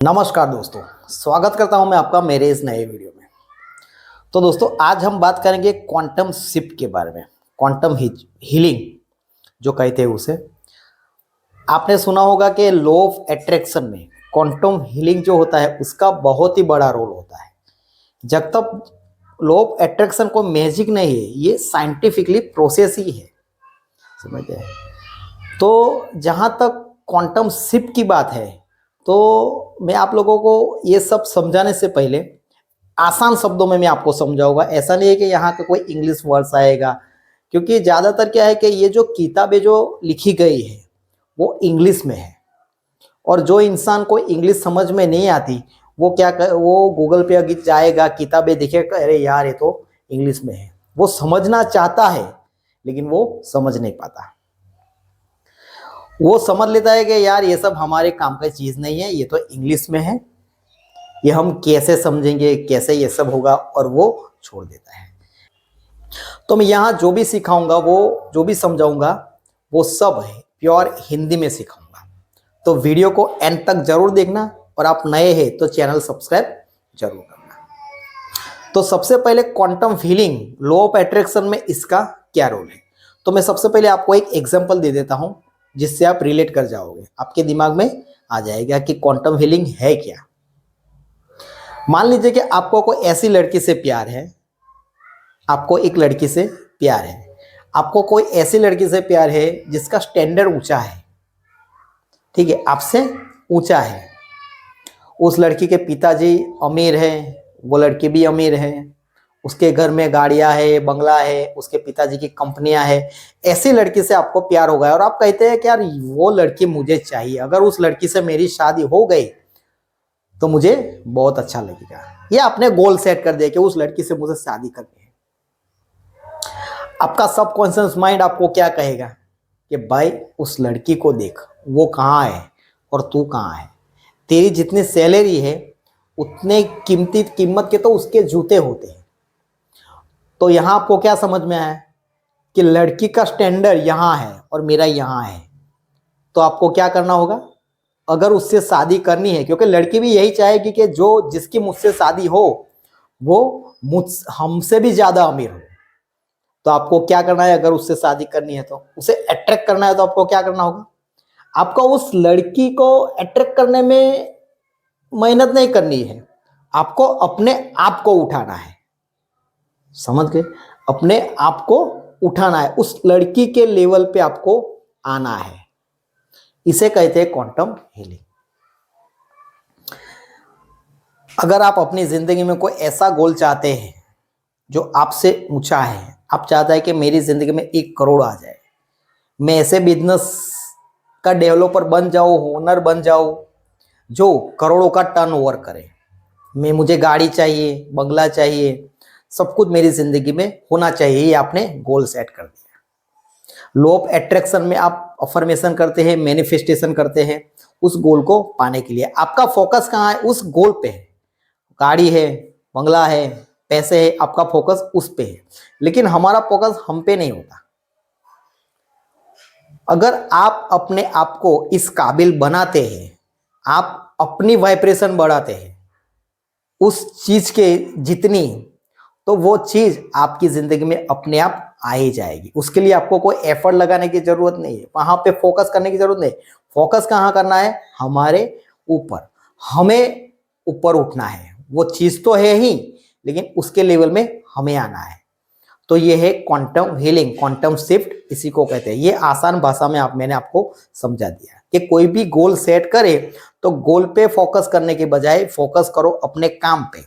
नमस्कार दोस्तों, स्वागत करता हूं मैं आपका मेरे इस नए वीडियो में। तो दोस्तों, आज हम बात करेंगे क्वांटम शिफ्ट के बारे में। क्वांटम हीलिंग जो कहते हैं उसे आपने सुना होगा कि लॉ ऑफ अट्रैक्शन में क्वांटम हीलिंग जो होता है उसका बहुत ही बड़ा रोल होता है। जब तक लॉ ऑफ अट्रैक्शन को मैजिक नहीं है, ये साइंटिफिकली प्रोसेस ही है, समझ गए। तो जहाँ तक क्वांटम शिफ्ट की बात है, तो मैं आप लोगों को ये सब समझाने से पहले आसान शब्दों में मैं आपको समझाऊंगा। ऐसा नहीं है कि यहाँ का कोई इंग्लिश वर्ड्स आएगा, क्योंकि ज़्यादातर क्या है कि ये जो किताबें जो लिखी गई है वो इंग्लिश में है, और जो इंसान को इंग्लिश समझ में नहीं आती वो वो गूगल पे अगर जाएगा, किताबें देखेगा, अरे यार ये तो इंग्लिश में है। वो समझना चाहता है लेकिन वो समझ नहीं पाता। वो समझ लेता है कि यार ये सब हमारे काम का चीज़ नहीं है, ये तो इंग्लिश में है, ये हम कैसे समझेंगे, कैसे ये सब होगा, और वो छोड़ देता है। तो मैं यहाँ जो भी सिखाऊंगा, वो जो भी समझाऊंगा, वो सब है प्योर हिंदी में सिखाऊंगा। तो वीडियो को एंड तक जरूर देखना, और आप नए हैं तो चैनल सब्सक्राइब जरूर करना। तो सबसे पहले quantum healing, law of attraction में इसका क्या रोल है। तो मैं सबसे पहले आपको एक एग्जांपल दे देता हूँ जिससे आप रिलेट कर जाओगे, आपके दिमाग में आ जाएगा कि क्वांटम हीलिंग है क्या। मान लीजिए कि आपको कोई ऐसी लड़की से प्यार है, आपको एक लड़की से प्यार है, आपको कोई ऐसी लड़की से प्यार है जिसका स्टैंडर्ड ऊंचा है, ठीक है, आपसे ऊंचा है। उस लड़की के पिताजी अमीर हैं, वो लड़की भी अमीर है, उसके घर में गाड़ियां है, बंगला है, उसके पिताजी की कंपनियां है। ऐसी लड़की से आपको प्यार हो गया और आप कहते हैं कि यार वो लड़की मुझे चाहिए, अगर उस लड़की से मेरी शादी हो गई तो मुझे बहुत अच्छा लगेगा। ये आपने गोल सेट कर दिया कि उस लड़की से मुझे शादी करनी है। आपका सबकॉन्शियस माइंड आपको क्या कहेगा कि भाई उस लड़की को देख, वो कहाँ है और तू कहाँ है। तेरी जितनी सैलरी है उतने कीमत के तो उसके जूते होते हैं। तो यहाँ आपको क्या समझ में आया कि लड़की का स्टैंडर्ड यहाँ है और मेरा यहाँ है। तो आपको क्या करना होगा, अगर उससे शादी करनी है, क्योंकि लड़की भी यही चाहेगी कि जो जिसकी मुझसे शादी हो वो हमसे भी ज़्यादा अमीर हो। तो आपको क्या करना है, अगर उससे शादी करनी है तो उसे अट्रैक्ट करना है, तो आपको क्या करना होगा, आपको उस लड़की को अट्रैक्ट करने में मेहनत नहीं करनी है, आपको अपने आप को उठाना है। समझ गए, अपने आप को उठाना है, उस लड़की के लेवल पे आपको आना है। इसे कहते हैं क्वांटम हीलिंग। अगर आप अपनी जिंदगी में कोई ऐसा गोल चाहते हैं जो आपसे ऊंचा है, आप चाहते हैं कि मेरी जिंदगी में 1 करोड़ आ जाए, मैं ऐसे बिजनेस का डेवलपर बन जाऊं, ओनर बन जाऊं जो करोड़ों का टर्नओवर करे, मुझे गाड़ी चाहिए, बंगला चाहिए, सब कुछ मेरी जिंदगी में होना चाहिए, ये आपने गोल सेट कर दिया। लॉ ऑफ अट्रैक्शन में आप अफर्मेशन करते हैं, मैनिफेस्टेशन करते हैं उस गोल को पाने के लिए। आपका फोकस कहाँ है, उस गोल पे है। गाड़ी है, बंगला है, पैसे है, आपका फोकस उस पे है, लेकिन हमारा फोकस हम पे नहीं होता। अगर आप अपने आप को इस काबिल बनाते हैं, आप अपनी वाइब्रेशन बढ़ाते हैं उस चीज के जितनी, तो वो चीज आपकी जिंदगी में अपने आप आ ही जाएगी। उसके लिए आपको कोई एफर्ट लगाने की जरूरत नहीं है, वहां पे फोकस करने की जरूरत नहीं। फोकस कहाँ करना है, हमारे ऊपर, हमें ऊपर उठना है। वो चीज तो है ही, लेकिन उसके लेवल में हमें आना है। तो ये है क्वांटम हीलिंग, क्वांटम शिफ्ट इसी को कहते हैं। ये आसान भाषा में मैंने आपको समझा दिया कि कोई भी गोल सेट करे तो गोल पे फोकस करने के बजाय फोकस करो अपने काम पे,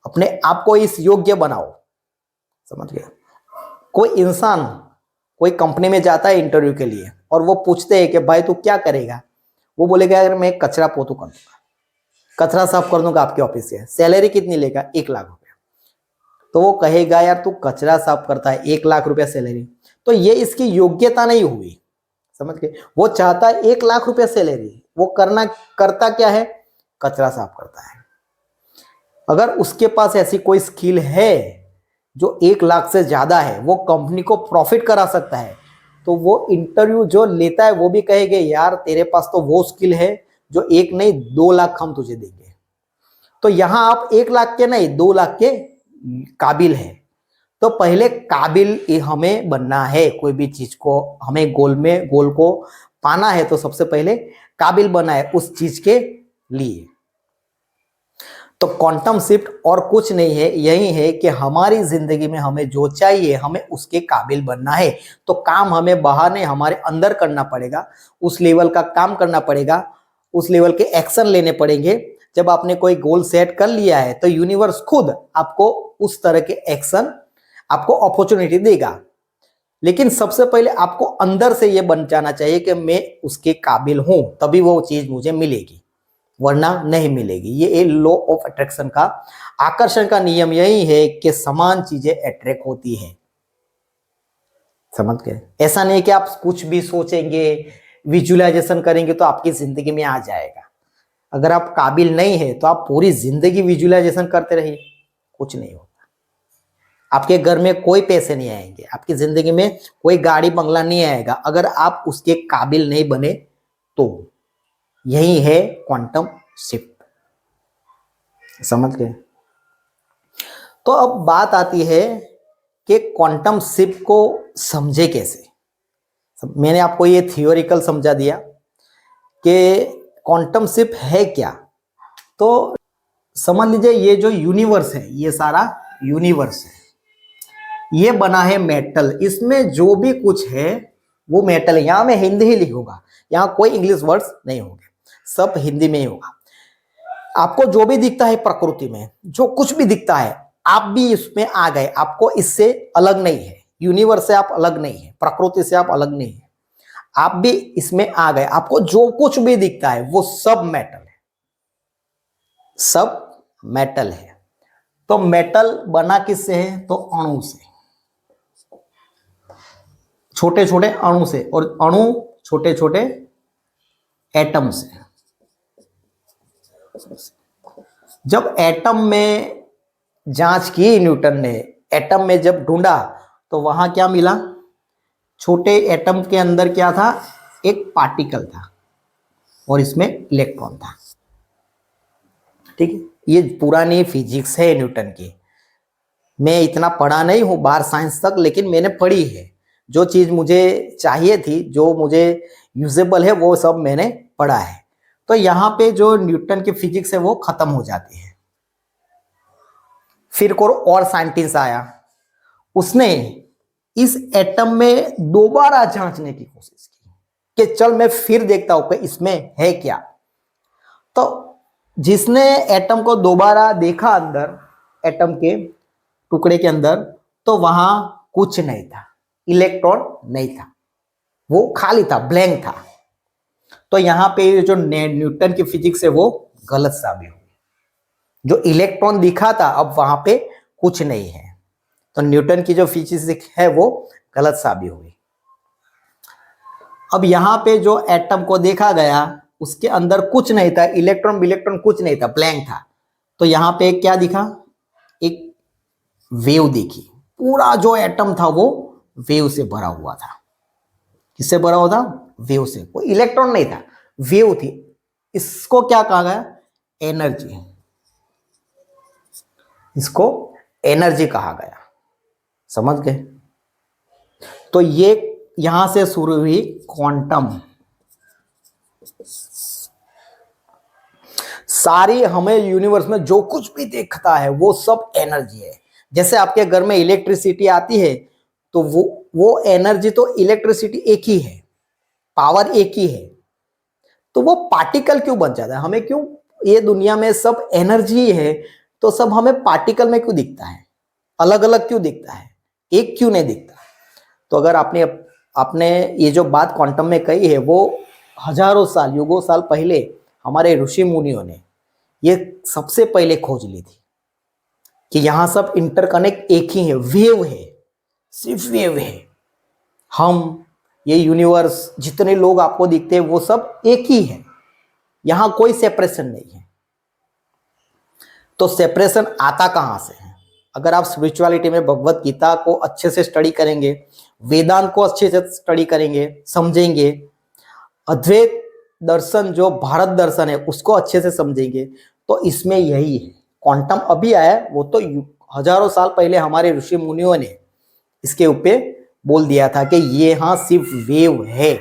अपने आप को इस योग्य बनाओ। समझ गए। कोई इंसान कोई कंपनी में जाता है इंटरव्यू के लिए, और वो पूछते हैं कि भाई तू क्या करेगा, वो बोलेगा अगर मैं कचरा पोतू कर दूंगा, कचरा साफ कर दूंगा आपके ऑफिस से। सैलरी कितनी लेगा, 1 लाख रुपया। तो वो कहेगा यार तू कचरा साफ करता है, 1 लाख रुपया सैलरी, तो ये इसकी योग्यता नहीं हुई। समझ गए। वो चाहता है 1 लाख रुपया सैलरी, वो करता क्या है, कचरा साफ करता है। अगर उसके पास ऐसी कोई स्किल है जो 1 लाख से ज्यादा है, वो कंपनी को प्रॉफिट करा सकता है, तो वो इंटरव्यू जो लेता है वो भी कहेगा यार तेरे पास तो वो स्किल है जो 1 नहीं 2 लाख हम तुझे देंगे। तो यहां आप 1 लाख के नहीं 2 लाख के काबिल है। तो पहले काबिल हमें बनना है, कोई भी चीज को हमें गोल को पाना है तो सबसे पहले काबिल बना है उस चीज के लिए। तो क्वांटम शिफ्ट और कुछ नहीं है, यही है कि हमारी जिंदगी में हमें जो चाहिए हमें उसके काबिल बनना है। तो काम हमें बाहर नहीं हमारे अंदर करना पड़ेगा, उस लेवल का काम करना पड़ेगा, उस लेवल के एक्शन लेने पड़ेंगे। जब आपने कोई गोल सेट कर लिया है तो यूनिवर्स खुद आपको उस तरह के एक्शन, आपको अपॉर्चुनिटी देगा। लेकिन सबसे पहले आपको अंदर से ये बन जाना चाहिए कि मैं उसके काबिल हूं, तभी वो चीज मुझे मिलेगी, वरना नहीं मिलेगी। ये लॉ ऑफ अट्रैक्शन का, आकर्षण का नियम यही है कि समान चीजें अट्रैक्ट होती है। समझ गए? ऐसा नहीं कि आप कुछ भी सोचेंगे, विजुअलाइजेशन करेंगे तो आपकी जिंदगी में आ जाएगा। अगर आप काबिल नहीं है तो आप पूरी जिंदगी विजुअलाइजेशन करते रहिए, कुछ नहीं होगा। आपके घर में कोई पैसे नहीं आएंगे, आपकी जिंदगी में कोई गाड़ी बंगला नहीं आएगा, अगर आप उसके काबिल नहीं बने तो। यही है क्वांटम शिफ्ट। समझ गए? तो अब बात आती है कि क्वांटम शिफ्ट को समझे कैसे। मैंने आपको ये थियोरिकल समझा दिया कि क्वांटम शिफ्ट है क्या। तो समझ लीजिए ये जो यूनिवर्स है, ये सारा यूनिवर्स है, ये बना है मेटल, इसमें जो भी कुछ है वो मेटल है। यहां मैं हिंदी ही लिखूंगा, यहां कोई इंग्लिश वर्ड्स नहीं होंगे, सब हिंदी में ही होगा। आपको जो भी दिखता है प्रकृति में, जो कुछ भी दिखता है, आप भी इसमें आ गए, आपको इससे अलग नहीं है, यूनिवर्स से आप अलग नहीं है, प्रकृति से आप अलग नहीं है, आप भी इसमें आ गए। आपको जो कुछ भी दिखता है वो सब मेटल है, सब मेटल है। तो मेटल बना किससे है? तो अणु से, छोटे छोटे अणु से, और अणु छोटे छोटे एटम से। जब एटम में जांच की न्यूटन ने, एटम में जब ढूंढा तो वहां क्या मिला? छोटे एटम के अंदर क्या था? एक पार्टिकल था और इसमें इलेक्ट्रॉन था। ठीक है, ये पुरानी फिजिक्स है न्यूटन की। मैं इतना पढ़ा नहीं हूं बाहर साइंस तक, लेकिन मैंने पढ़ी है। जो चीज मुझे चाहिए थी, जो मुझे यूजेबल है, वो सब मैंने पढ़ा है। तो यहाँ पे जो न्यूटन की फिजिक्स है वो खत्म हो जाती है। फिर कोई और साइंटिस्ट आया, उसने इस एटम में दोबारा जांचने की कोशिश की कि चल मैं फिर देखता हूं कि इसमें है क्या। तो जिसने एटम को दोबारा देखा अंदर, एटम के टुकड़े के अंदर, तो वहां कुछ नहीं था, इलेक्ट्रॉन नहीं था, वो खाली था, ब्लैंक था। तो यहां पे जो न्यूटन की फिजिक्स है वो गलत साबित हुई। जो इलेक्ट्रॉन दिखा था अब वहां पे कुछ नहीं है, तो न्यूटन की जो फिजिक्स है वो गलत साबित हुई। अब यहाँ पे जो एटम को देखा गया उसके अंदर कुछ नहीं था, इलेक्ट्रॉन कुछ नहीं था, ब्लैंक था। तो यहाँ पे क्या दिखा? एक वेव दिखी। पूरा जो एटम था वो वेव से भरा हुआ था। किससे भरा हुआ था? वेव से। कोई इलेक्ट्रॉन नहीं था, वेव थी। इसको क्या कहा गया? एनर्जी। इसको एनर्जी कहा गया। समझ गए? तो ये यहां से शुरू हुई क्वांटम। सारी हमें यूनिवर्स में जो कुछ भी दिखता है वो सब एनर्जी है। जैसे आपके घर में इलेक्ट्रिसिटी आती है तो वो एनर्जी, तो इलेक्ट्रिसिटी एक ही है, पावर एक ही है। तो वो पार्टिकल क्यों बन जाता है? हमें क्यों, ये दुनिया में सब एनर्जी है तो सब हमें पार्टिकल में क्यों दिखता है? अलग अलग क्यों दिखता है, एक क्यों नहीं दिखता? तो अगर आपने ये जो बात क्वांटम में कही है वो हजारों साल, युगों साल पहले हमारे ऋषि मुनियों ने ये सबसे पहले खोज ली थी कि यहां सब इंटरकनेक्ट एक ही है, वेव है, सिर्फ वेव है। हम, ये यूनिवर्स, जितने लोग आपको दिखते हैं वो सब एक ही है, यहां कोई सेपरेशन नहीं है। तो सेपरेशन आता कहां से है? अगर आप स्पिरिचुअलिटी में भगवत गीता को अच्छे से स्टडी करेंगे, वेदांत को अच्छे से स्टडी करेंगे, समझेंगे, अद्वैत दर्शन जो भारत दर्शन है उसको अच्छे से समझेंगे, तो इसमें यही है, क्वांटम अभी आया, वो तो हजारों साल पहले हमारे ऋषि मुनियों ने इसके ऊपर बोल दिया था कि ये हाँ सिर्फ वेव है।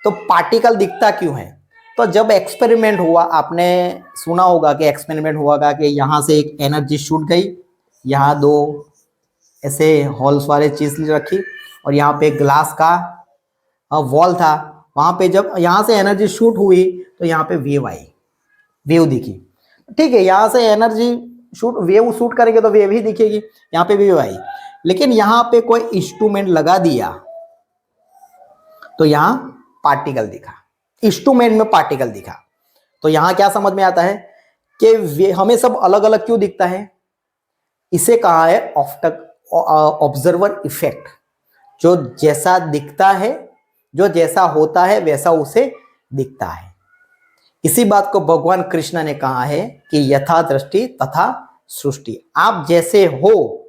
तो पार्टिकल दिखता क्यों है? तो जब एक्सपेरिमेंट हुआ, आपने सुना होगा कि एक्सपेरिमेंट हुआ कि यहाँ से एक एनर्जी शूट गई, यहाँ दो ऐसे हॉल्स वाले चीज रखी और यहाँ पे ग्लास का वॉल था, वहां पे जब यहाँ से एनर्जी शूट हुई तो यहाँ पे वेव आई, वेव दिखी। ठीक है, यहाँ से एनर्जी वेव शूट करेंगे तो वेव ही दिखेगी, यहाँ पे वेव आई। लेकिन यहाँ पे कोई इंस्ट्रूमेंट लगा दिया तो यहाँ पार्टिकल दिखा, इंस्ट्रूमेंट में पार्टिकल दिखा। तो यहाँ क्या समझ में आता है कि हमें सब अलग अलग क्यों दिखता है? इसे कहा है ऑब्जर्वर इफेक्ट। जो जैसा दिखता है, जो जैसा होता है वैसा उसे दिखता है। इसी बात को भगवान कृष्ण ने कहा है कि यथा दृष्टि तथा सृष्टि। आप जैसे हो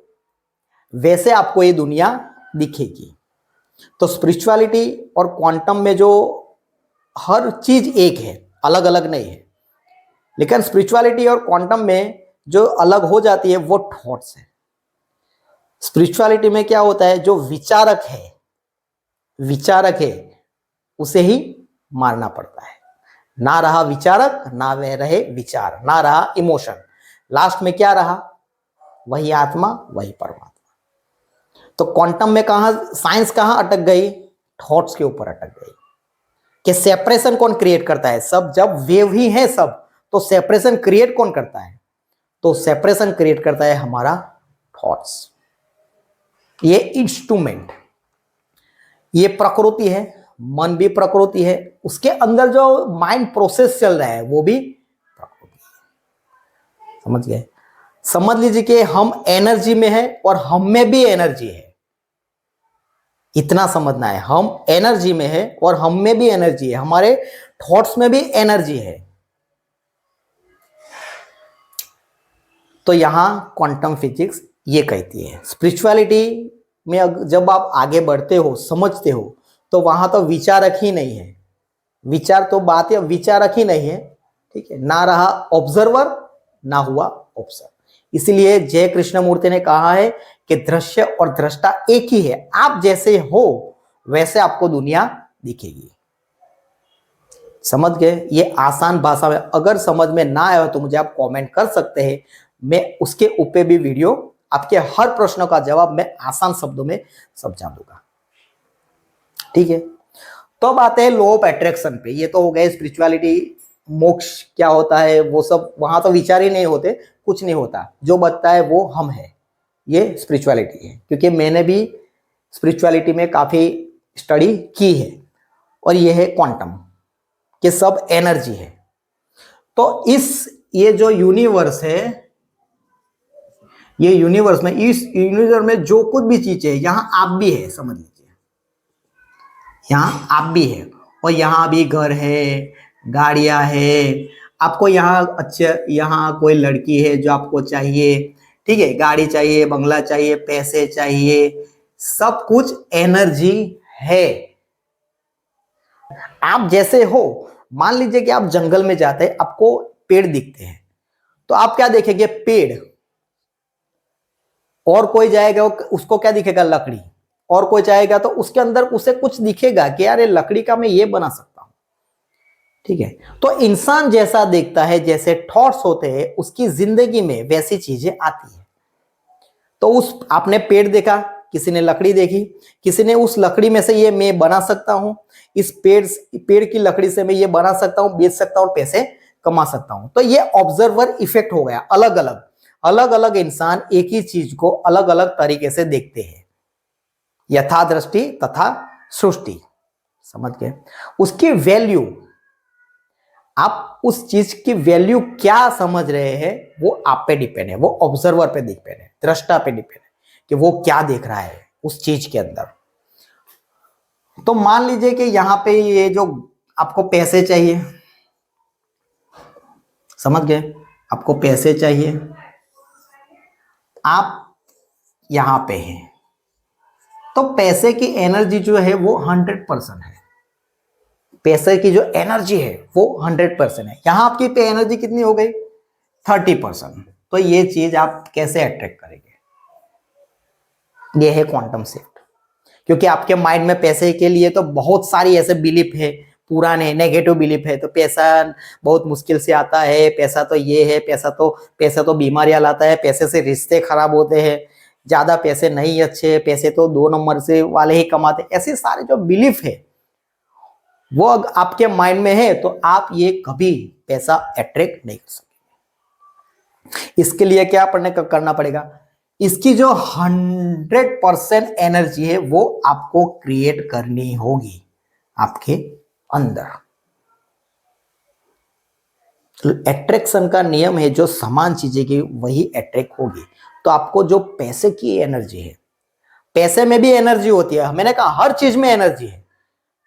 वैसे आपको ये दुनिया दिखेगी। तो स्पिरिचुअलिटी और क्वांटम में जो हर चीज एक है, अलग अलग नहीं है। लेकिन स्पिरिचुअलिटी और क्वांटम में जो अलग हो जाती है वो थॉट्स है। स्पिरिचुअलिटी में क्या होता है, जो विचारक है उसे ही मारना पड़ता है। ना रहा विचारक, ना वह रहे विचार, ना रहा इमोशन, लास्ट में क्या रहा? वही आत्मा, वही परमात्मा। तो क्वांटम में कहा साइंस कहां अटक गई? थॉट्स के ऊपर अटक गई कि सेपरेशन कौन क्रिएट करता है? सब जब वेव ही है सब, तो सेपरेशन क्रिएट कौन करता है? तो सेपरेशन क्रिएट करता है हमारा थॉट्स। ये इंस्ट्रूमेंट, ये प्रकृति है, मन भी प्रकृति है, उसके अंदर जो माइंड प्रोसेस चल रहा है वो भी प्रकृति है। समझ गए? समझ लीजिए कि हम एनर्जी में है और हम में भी एनर्जी है। इतना समझना है, हम एनर्जी में है और हम में भी एनर्जी है, हमारे थॉट्स में भी एनर्जी है। तो यहां क्वांटम फिजिक्स ये कहती है। स्पिरिचुअलिटी में जब आप आगे बढ़ते हो, समझते हो, तो वहां तो विचारक ही नहीं है। विचार तो बात है, विचारक ही नहीं है। ठीक है, ना रहा ऑब्जर्वर, ना हुआ ऑब्जर्व। इसलिए जय कृष्णमूर्ति ने कहा है कि दृश्य और दृष्टा एक ही है। आप जैसे हो वैसे आपको दुनिया दिखेगी। समझ गए? ये आसान भाषा में, अगर समझ में ना आए तो मुझे आप कमेंट कर सकते हैं, मैं उसके ऊपर भी वीडियो, आपके हर प्रश्नों का जवाब मैं आसान शब्दों में समझा दूंगा। ठीक है, तो अब आते हैं लॉ ऑफ अट्रैक्शन पे। ये तो हो गए स्पिरिचुअलिटी, मोक्ष क्या होता है वो सब, वहां तो विचार ही नहीं होते, कुछ नहीं होता, जो बचता है वो हम है। ये स्पिरिचुअलिटी है, क्योंकि मैंने भी स्पिरिचुअलिटी में काफी स्टडी की है। और ये है क्वांटम, कि सब एनर्जी है। तो ये जो यूनिवर्स है, ये यूनिवर्स में, इस यूनिवर्स में जो कुछ भी चीज है, यहां आप भी है, समझ लीजिए, यहां आप भी है। और यहां भी घर है, गाड़ियां है, आपको यहाँ अच्छे, यहाँ कोई लड़की है जो आपको चाहिए, ठीक है, गाड़ी चाहिए, बंगला चाहिए, पैसे चाहिए, सब कुछ एनर्जी है। आप जैसे हो, मान लीजिए कि आप जंगल में जाते हैं, आपको पेड़ दिखते हैं, तो आप क्या देखेंगे? पेड़। और कोई जाएगा, उसको क्या दिखेगा? लकड़ी। और कोई जाएगा तो उसके अंदर उसे कुछ दिखेगा कि यार ये लकड़ी का मैं ये बना सकता हूं। ठीक है, तो इंसान जैसा देखता है, जैसे थॉट्स होते हैं उसकी जिंदगी में वैसी चीजें आती है। तो आपने पेड़ देखा, किसी ने लकड़ी देखी, किसी ने उस लकड़ी में से ये मैं बना सकता हूं, इस पेड़ की लकड़ी से मैं ये बना सकता हूं, बेच सकता हूं, पैसे कमा सकता हूं। तो ये ऑब्जर्वर इफेक्ट हो गया। अलग अलग इंसान एक ही चीज को अलग अलग तरीके से देखते हैं। यथा दृष्टि तथा सृष्टि। समझ गए? उसकी वैल्यू, आप उस चीज की वैल्यू क्या समझ रहे हैं वो आप पे डिपेंड है, वो ऑब्जर्वर पे डिपेंड है, दृष्टा पे डिपेंड है कि वो क्या देख रहा है उस चीज के अंदर। तो मान लीजिए कि यहां पे ये जो आपको पैसे चाहिए, समझ गए? आपको पैसे चाहिए, आप यहां पे हैं, तो पैसे की एनर्जी जो है वो 100% है। पैसे की जो एनर्जी है वो 100% है। यहां आपकी पे एनर्जी कितनी हो गई? 30%। तो ये चीज आप कैसे अट्रैक्ट करेंगे? ये है क्वांटम शिफ्ट। क्योंकि आपके माइंड में पैसे के लिए तो बहुत सारी ऐसे बिलीफ है, पुराने नेगेटिव बिलीफ है। तो पैसा बहुत मुश्किल से आता है, पैसा तो ये है, पैसा तो बीमारियां लाता है, पैसे से रिश्ते खराब होते हैं, ज्यादा पैसे नहीं अच्छे, पैसे तो 2 नंबर से वाले ही कमाते। ऐसे सारे जो बिलीफ है वो आपके माइंड में है, तो आप ये कभी पैसा अट्रैक्ट नहीं कर सकते। इसके लिए क्या करना पड़ेगा? इसकी जो 100% एनर्जी है वो आपको क्रिएट करनी होगी आपके अंदर। एट्रैक्शन का नियम है, जो समान चीजें की वही अट्रैक्ट होगी। तो आपको जो पैसे की एनर्जी है, पैसे में भी एनर्जी होती है, मैंने कहा हर चीज में एनर्जी है,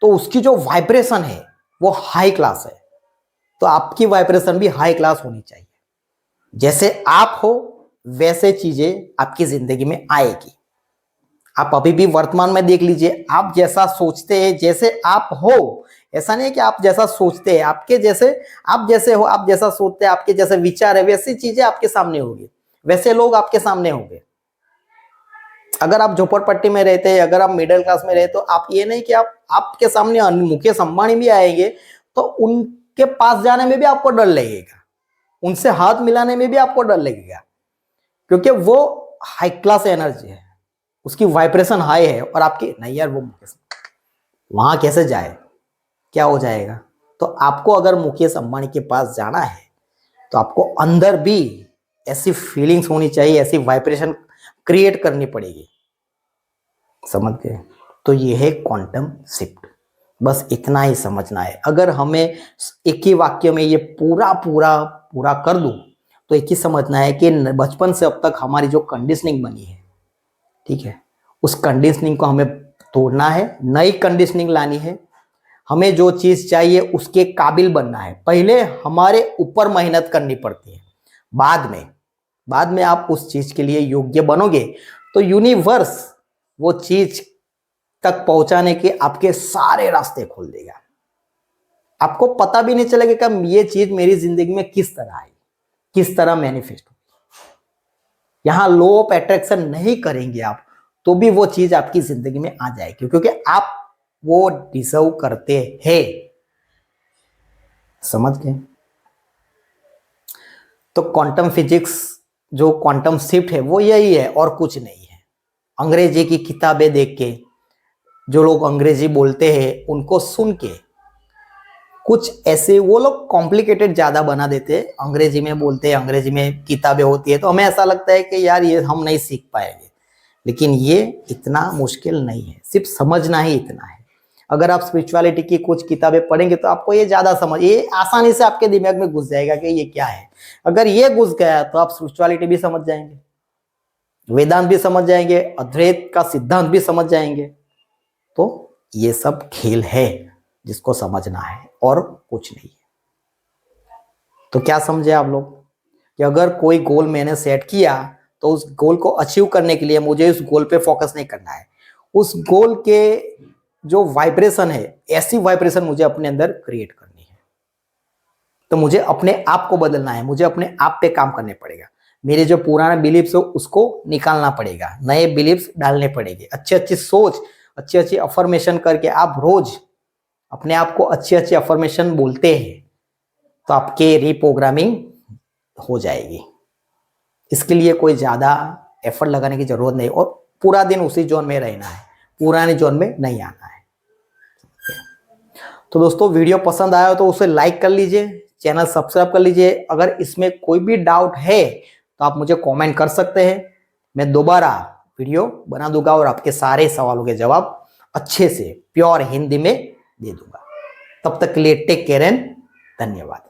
तो उसकी जो वाइब्रेशन है वो हाई क्लास है। तो आपकी वाइब्रेशन भी हाई क्लास होनी चाहिए। जैसे आप हो वैसे चीजें आपकी जिंदगी में आएगी। आप अभी भी वर्तमान में देख लीजिए, आप जैसा सोचते हैं, जैसे आप हो, ऐसा नहीं है कि आप जैसा सोचते हैं, आप जैसे हो, आप जैसा सोचते हैं, आपके जैसे विचार है, वैसी चीजें आपके सामने होगी, वैसे लोग आपके सामने होंगे। अगर आप झोपड़पट्टी में रहते हैं, अगर आप मिडिल क्लास में रहते, तो आप ये नहीं कि आपके सामने मुकेश अंबानी भी आएंगे तो उनके पास जाने में भी आपको डर लगेगा, उनसे हाथ मिलाने में भी आपको डर लगेगा, क्योंकि वो हाई क्लास एनर्जी है, उसकी वाइब्रेशन हाई है। और आपकी नहीं यार, वो मुकेश वहां कैसे जाए, क्या हो जाएगा? तो आपको अगर मुकेश अंबानी के पास जाना है तो आपको अंदर भी ऐसी फीलिंग्स होनी चाहिए, ऐसी वाइब्रेशन क्रिएट करनी पड़ेगी। समझ गए? तो ये है क्वांटम शिफ्ट। बस इतना ही समझना है। अगर हमें एक ही वाक्य में ये पूरा पूरा पूरा कर दूं तो एक ही समझना है कि बचपन से अब तक हमारी जो कंडीशनिंग बनी है, ठीक है, उस कंडीशनिंग को हमें तोड़ना है, नई कंडीशनिंग लानी है। हमें जो चीज चाहिए उसके काबिल बनना है। पहले हमारे ऊपर मेहनत करनी पड़ती है, बाद में आप उस चीज के लिए योग्य बनोगे तो यूनिवर्स वो चीज तक पहुंचाने के आपके सारे रास्ते खोल देगा। आपको पता भी नहीं चलेगा कि ये चीज मेरी जिंदगी में किस तरह आई, किस तरह मैनिफेस्ट हुई। यहां लॉ ऑफ अट्रैक्शन नहीं करेंगे आप तो भी वो चीज आपकी जिंदगी में आ जाएगी, क्योंकि आप वो डिजर्व करते हैं। समझ गए? तो क्वांटम फिजिक्स, जो क्वांटम शिफ्ट है वो यही है और कुछ नहीं है। अंग्रेजी की किताबें देख के, जो लोग अंग्रेजी बोलते हैं उनको सुन के, कुछ ऐसे वो लोग कॉम्प्लिकेटेड ज्यादा बना देते हैं, अंग्रेजी में बोलते हैं, अंग्रेजी में किताबें होती है, तो हमें ऐसा लगता है कि यार ये हम नहीं सीख पाएंगे। लेकिन ये इतना मुश्किल नहीं है, सिर्फ समझना ही इतना है। अगर आप स्पिरिचुअलिटी की कुछ किताबें पढ़ेंगे तो आपको ये ज्यादा ये आसानी से आपके दिमाग में घुस जाएगा कि ये क्या है। अगर ये घुस गया तो आप स्पिरिचुअलिटी भी समझ जाएंगे, वेदांत भी समझ जाएंगे, अद्वैत का सिद्धांत भी समझ जाएंगे। तो ये सब खेल है जिसको समझना है और कुछ नहीं है। तो क्या समझे आप लोग कि अगर कोई गोल मैंने सेट किया तो उस गोल को अचीव करने के लिए मुझे उस गोल पे फोकस नहीं करना है। उस गोल के जो वाइब्रेशन है, ऐसी वाइब्रेशन मुझे अपने अंदर क्रिएट करनी है। तो मुझे अपने आप को बदलना है, मुझे अपने आप पे काम करने पड़ेगा। मेरे जो पुराने बिलीफ्स हो उसको निकालना पड़ेगा, नए बिलीफ्स डालने पड़ेंगे। अच्छी अच्छी सोच, अच्छी अच्छी अफर्मेशन करके आप रोज अपने आप को अच्छी अच्छी अफर्मेशन बोलते हैं तो आपके रीप्रोग्रामिंग हो जाएगी। इसके लिए कोई ज़्यादा एफर्ट लगाने की ज़रूरत नहीं और पूरा दिन उसी जोन में रहना है, पुराने जोन में नहीं आना है। तो दोस्तों, वीडियो पसंद आया तो उसे लाइक कर लीजिए, चैनल सब्सक्राइब कर लीजिए। अगर इसमें कोई भी डाउट है तो आप मुझे कमेंट कर सकते हैं, मैं दोबारा वीडियो बना दूंगा और आपके सारे सवालों के जवाब अच्छे से प्योर हिंदी में दे दूंगा। तब तक के लिए टेक केयर एंड धन्यवाद।